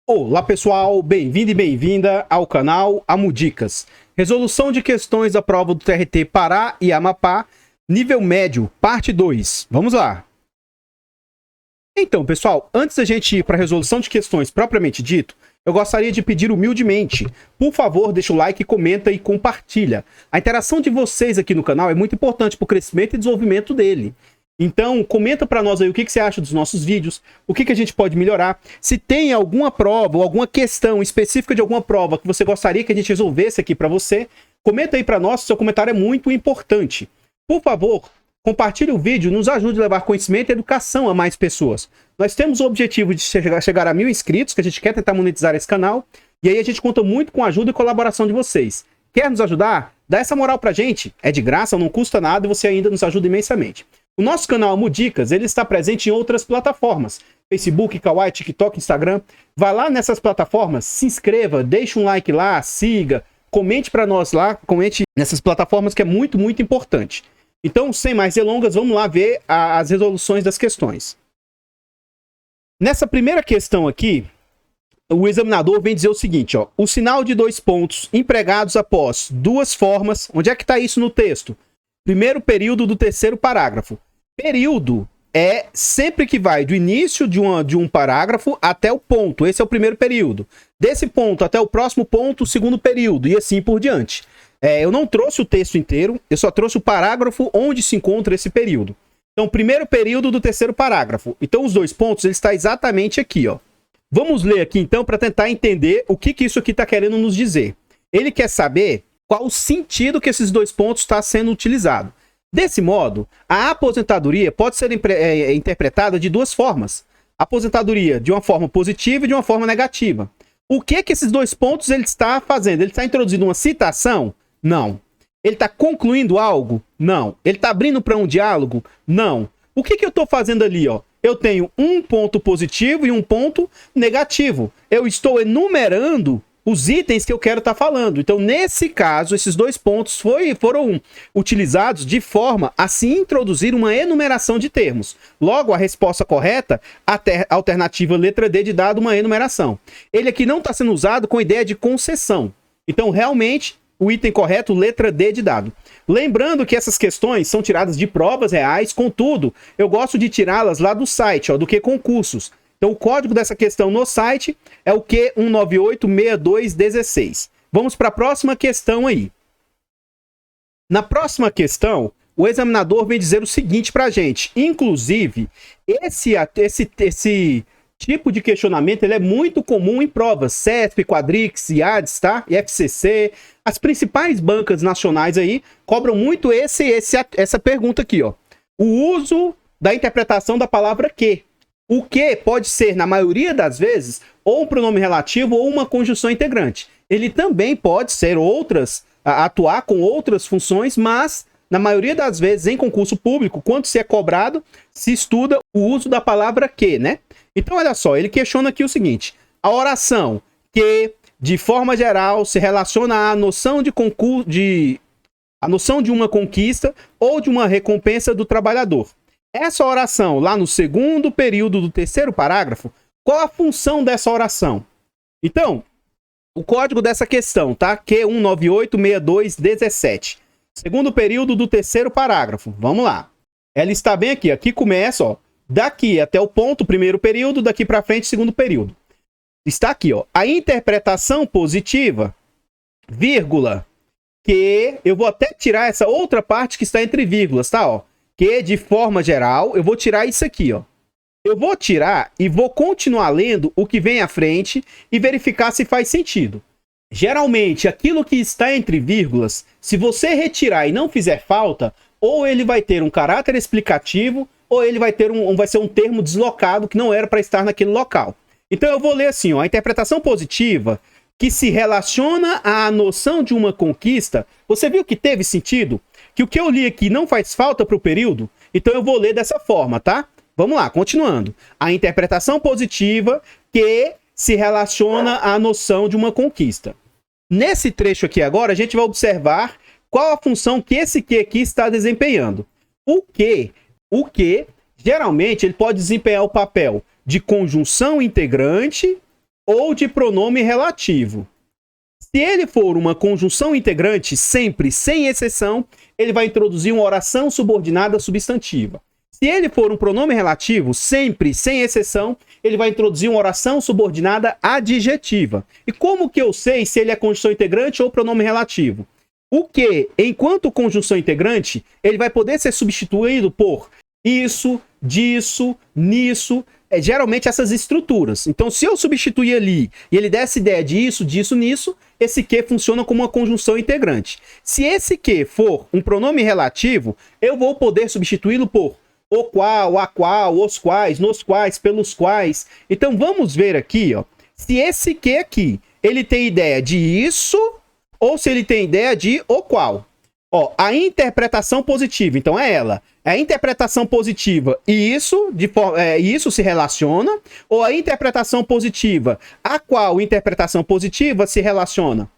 Olá pessoal, bem-vindo e bem-vinda ao canal Amudicas. Resolução de questões da prova do TRT Pará e Amapá, nível médio, parte 2. Vamos lá. Então, pessoal, antes da gente ir para a resolução de questões propriamente dito, eu gostaria de pedir humildemente, por favor, deixa o like, comenta e compartilha. A interação de vocês aqui no canal é muito importante para o crescimento e desenvolvimento dele. Então, comenta para nós aí o que você acha dos nossos vídeos, o que a gente pode melhorar. Se tem alguma prova ou alguma questão específica de alguma prova que você gostaria que a gente resolvesse aqui para você, comenta aí para nós, seu comentário é muito importante. Por favor, compartilhe o vídeo, nos ajude a levar conhecimento e educação a mais pessoas. Nós temos o objetivo de chegar a 1000 inscritos, que a gente quer tentar monetizar esse canal, e aí a gente conta muito com a ajuda e colaboração de vocês. Quer nos ajudar? Dá essa moral pra gente, é de graça, não custa nada e você ainda nos ajuda imensamente. O nosso canal Amudicas, ele está presente em outras plataformas, Facebook, Kawaii, TikTok, Instagram. Vai lá nessas plataformas, se inscreva, deixa um like lá, siga, comente para nós lá, comente nessas plataformas que é muito, muito importante. Então, sem mais delongas, vamos lá ver as resoluções das questões. Nessa primeira questão aqui, o examinador vem dizer o seguinte, ó, o sinal de 2 pontos empregados após duas formas, onde é que está isso no texto? Primeiro período do terceiro parágrafo. Período é sempre que vai do início de um parágrafo até o ponto. Esse é o primeiro período. Desse ponto até o próximo ponto, o segundo período, e assim por diante. Eu não trouxe o texto inteiro, eu só trouxe o parágrafo onde se encontra esse período. Então, primeiro período do terceiro parágrafo. Então, os 2 pontos, ele está exatamente aqui, ó. Vamos ler aqui, então, para tentar entender o que isso aqui está querendo nos dizer. Ele quer saber qual o sentido que esses 2 pontos está sendo utilizado. Desse modo, a aposentadoria pode ser interpretada de 2 formas. Aposentadoria de uma forma positiva e de uma forma negativa. O que esses 2 pontos ele está fazendo? Ele está introduzindo uma citação? Não. Ele está concluindo algo? Não. Ele está abrindo para um diálogo? Não. O que eu estou fazendo ali, ó? Eu tenho um ponto positivo e um ponto negativo. Eu estou enumerando os itens que eu quero estar falando. Então, nesse caso, esses 2 pontos foram utilizados de forma a se introduzir uma enumeração de termos. Logo, a resposta correta, a alternativa letra D de dado uma enumeração. Ele aqui não está sendo usado com ideia de concessão. Então, realmente, o item correto, letra D de dado. Lembrando que essas questões são tiradas de provas reais, contudo, eu gosto de tirá-las lá do site, ó, do que concursos. Então, o código dessa questão no site é o Q1986216. Vamos para a próxima questão aí. Na próxima questão, o examinador vem dizer o seguinte para a gente. Inclusive, esse tipo de questionamento ele é muito comum em provas. CESP, Quadrix, IADES, tá? E FCC. As principais bancas nacionais aí cobram muito essa pergunta aqui, ó. O uso da interpretação da palavra que. O que pode ser, na maioria das vezes, ou um pronome relativo ou uma conjunção integrante. Ele também pode ser atuar com outras funções, mas, na maioria das vezes, em concurso público, quando se é cobrado, se estuda o uso da palavra que, né? Então, olha só, ele questiona aqui o seguinte. A oração que, de forma geral, se relaciona à noção a noção de uma conquista ou de uma recompensa do trabalhador. Essa oração, lá no segundo período do terceiro parágrafo, qual a função dessa oração? Então, o código dessa questão, tá? Q1986217. Segundo período do terceiro parágrafo. Vamos lá. Ela está bem aqui. Aqui começa, ó. Daqui até o ponto, primeiro período, daqui para frente, segundo período. Está aqui, ó. A interpretação positiva, vírgula, que eu vou até tirar essa outra parte que está entre vírgulas, tá, ó? Que, de forma geral, eu vou tirar isso aqui, ó. Eu vou tirar e vou continuar lendo o que vem à frente e verificar se faz sentido. Geralmente, aquilo que está entre vírgulas, se você retirar e não fizer falta, ou ele vai ter um caráter explicativo, ou ele vai ser um termo deslocado que não era para estar naquele local. Então, eu vou ler assim, ó, a interpretação positiva que se relaciona à noção de uma conquista. Você viu que teve sentido? Que o que eu li aqui não faz falta para o período? Então eu vou ler dessa forma, tá? Vamos lá, continuando. A interpretação positiva que se relaciona à noção de uma conquista. Nesse trecho aqui agora, a gente vai observar qual a função que esse que aqui está desempenhando. O que, geralmente, ele pode desempenhar o papel de conjunção integrante ou de pronome relativo. Se ele for uma conjunção integrante, sempre, sem exceção, ele vai introduzir uma oração subordinada substantiva. Se ele for um pronome relativo, sempre, sem exceção, ele vai introduzir uma oração subordinada adjetiva. E como que eu sei se ele é conjunção integrante ou pronome relativo? O que, enquanto conjunção integrante, ele vai poder ser substituído por isso, disso, nisso, geralmente essas estruturas. Então, se eu substituir ali e ele der essa ideia de isso, disso, nisso, esse que funciona como uma conjunção integrante. Se esse que for um pronome relativo, eu vou poder substituí-lo por o qual, a qual, os quais, nos quais, pelos quais. Então, vamos ver aqui, ó, se esse que aqui, ele tem ideia de isso ou se ele tem ideia de o qual. Ó, a interpretação positiva, então é ela. A interpretação positiva e isso se relaciona, ou a interpretação positiva, a qual interpretação positiva se relaciona?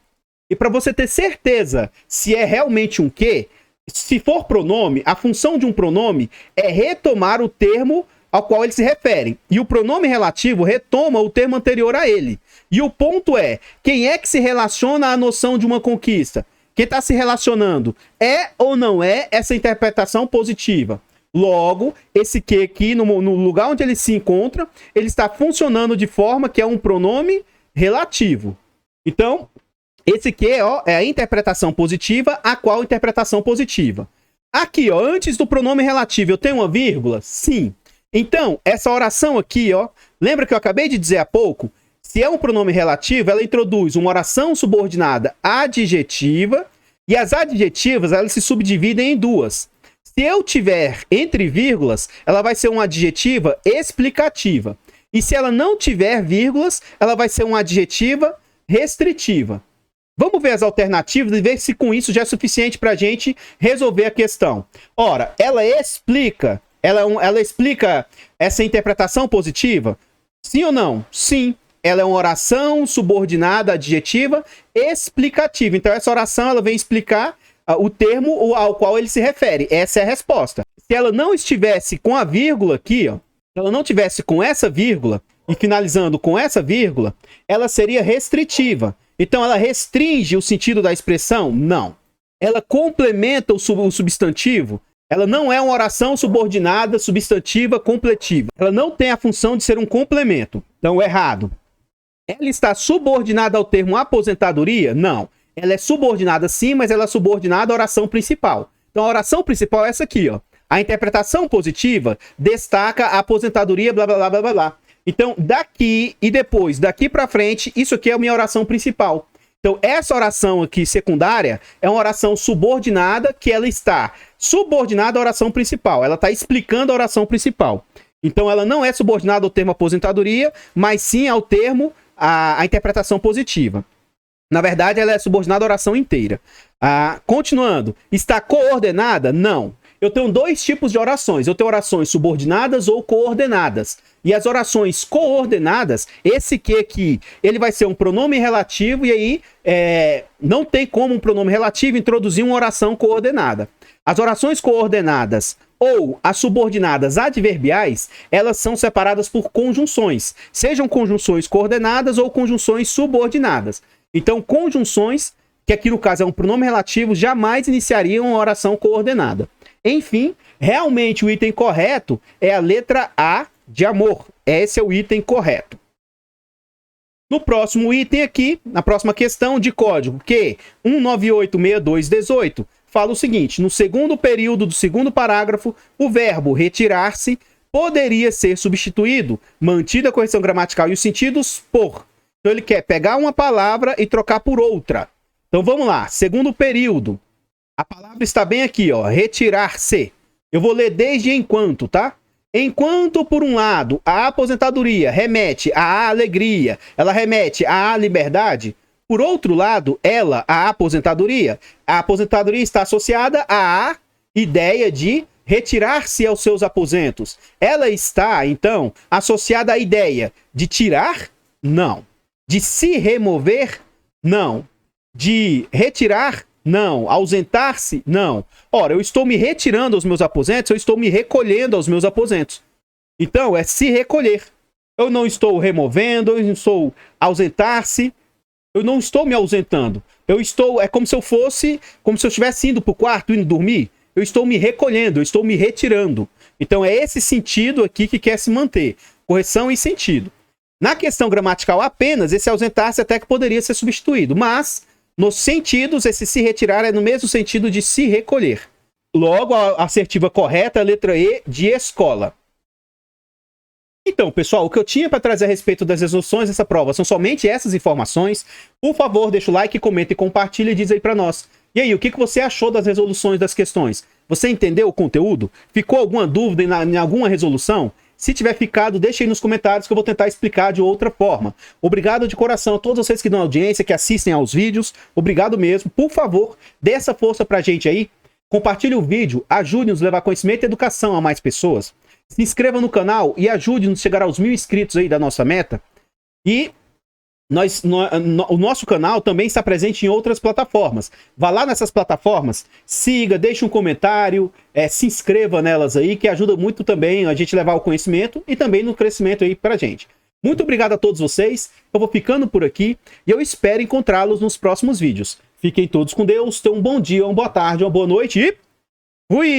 E para você ter certeza se é realmente um que, se for pronome, a função de um pronome é retomar o termo ao qual ele se refere. E o pronome relativo retoma o termo anterior a ele. E o ponto é, quem é que se relaciona à noção de uma conquista? Quem está se relacionando é ou não é essa interpretação positiva? Logo, esse que aqui, no lugar onde ele se encontra, ele está funcionando de forma que é um pronome relativo. Então, esse que ó, é a interpretação positiva, a qual interpretação positiva. Aqui, ó, antes do pronome relativo, eu tenho uma vírgula? Sim. Então, essa oração aqui, ó, lembra que eu acabei de dizer há pouco? Se é um pronome relativo, ela introduz uma oração subordinada adjetiva e as adjetivas elas se subdividem em duas. Se eu tiver entre vírgulas, ela vai ser uma adjetiva explicativa. E se ela não tiver vírgulas, ela vai ser uma adjetiva restritiva. Vamos ver as alternativas e ver se com isso já é suficiente para a gente resolver a questão. Ora, ela explica essa interpretação positiva? Sim ou não? Sim. Ela é uma oração subordinada adjetiva explicativa. Então, essa oração ela vem explicar o termo ao qual ele se refere. Essa é a resposta. Se ela não estivesse com a vírgula aqui, ó, se ela não tivesse com essa vírgula e finalizando com essa vírgula, ela seria restritiva. Então, ela restringe o sentido da expressão? Não. Ela complementa o substantivo? Ela não é uma oração subordinada substantiva completiva. Ela não tem a função de ser um complemento. Então, errado. Ela está subordinada ao termo aposentadoria? Não. Ela é subordinada sim, mas ela é subordinada à oração principal. Então a oração principal é essa aqui, ó. A interpretação positiva destaca a aposentadoria, blá, blá, blá, blá, blá, blá. Então daqui e depois, daqui para frente, isso aqui é a minha oração principal. Então essa oração aqui secundária é uma oração subordinada que ela está subordinada à oração principal. Ela está explicando a oração principal. Então ela não é subordinada ao termo aposentadoria, mas sim ao termo a interpretação positiva. Na verdade, ela é subordinada à oração inteira. Continuando, está coordenada? Não. Eu tenho dois tipos de orações. Eu tenho orações subordinadas ou coordenadas. E as orações coordenadas, esse que aqui, ele vai ser um pronome relativo e aí não tem como um pronome relativo introduzir uma oração coordenada. As orações coordenadas ou as subordinadas adverbiais, elas são separadas por conjunções, sejam conjunções coordenadas ou conjunções subordinadas. Então, conjunções, que aqui no caso é um pronome relativo, jamais iniciariam uma oração coordenada. Enfim, realmente o item correto é a letra A de amor. Esse é o item correto. No próximo item aqui, na próxima questão de código Q 1986218, fala o seguinte: no segundo período do segundo parágrafo, o verbo retirar-se poderia ser substituído, mantida a correção gramatical e os sentidos, por. Então ele quer pegar uma palavra e trocar por outra. Então vamos lá, segundo período. A palavra está bem aqui, ó, retirar-se. Eu vou ler desde enquanto, tá? Enquanto, por um lado, a aposentadoria remete à alegria, ela remete à liberdade. Por outro lado, a aposentadoria está associada à ideia de retirar-se aos seus aposentos. Ela está, então, associada à ideia de tirar? Não. De se remover? Não. De retirar? Não. Ausentar-se? Não. Ora, eu estou me retirando aos meus aposentos, eu estou me recolhendo aos meus aposentos. Então, é se recolher. Eu não estou removendo, eu não estou ausentar-se. Eu não estou me ausentando. Eu estou, é como se eu fosse, como se eu estivesse indo para o quarto, indo dormir. Eu estou me recolhendo, eu estou me retirando. Então é esse sentido aqui que quer se manter. Correção e sentido. Na questão gramatical apenas, esse ausentar-se até que poderia ser substituído. Mas, nos sentidos, esse se retirar é no mesmo sentido de se recolher. Logo, a assertiva correta é a letra E, de escola. Então, pessoal, o que eu tinha para trazer a respeito das resoluções dessa prova são somente essas informações. Por favor, deixa o like, comenta e compartilha e diz aí para nós. E aí, o que você achou das resoluções das questões? Você entendeu o conteúdo? Ficou alguma dúvida em alguma resolução? Se tiver ficado, deixa aí nos comentários que eu vou tentar explicar de outra forma. Obrigado de coração a todos vocês que dão audiência, que assistem aos vídeos. Obrigado mesmo. Por favor, dê essa força pra gente aí. Compartilhe o vídeo, ajude-nos a levar conhecimento e educação a mais pessoas. Se inscreva no canal e ajude-nos a chegar aos 1000 inscritos aí da nossa meta. E o nosso canal também está presente em outras plataformas. Vá lá nessas plataformas, siga, deixe um comentário, se inscreva nelas aí, que ajuda muito também a gente levar o conhecimento e também no crescimento aí pra gente. Muito obrigado a todos vocês, eu vou ficando por aqui e eu espero encontrá-los nos próximos vídeos. Fiquem todos com Deus, tenham um bom dia, uma boa tarde, uma boa noite e... fui!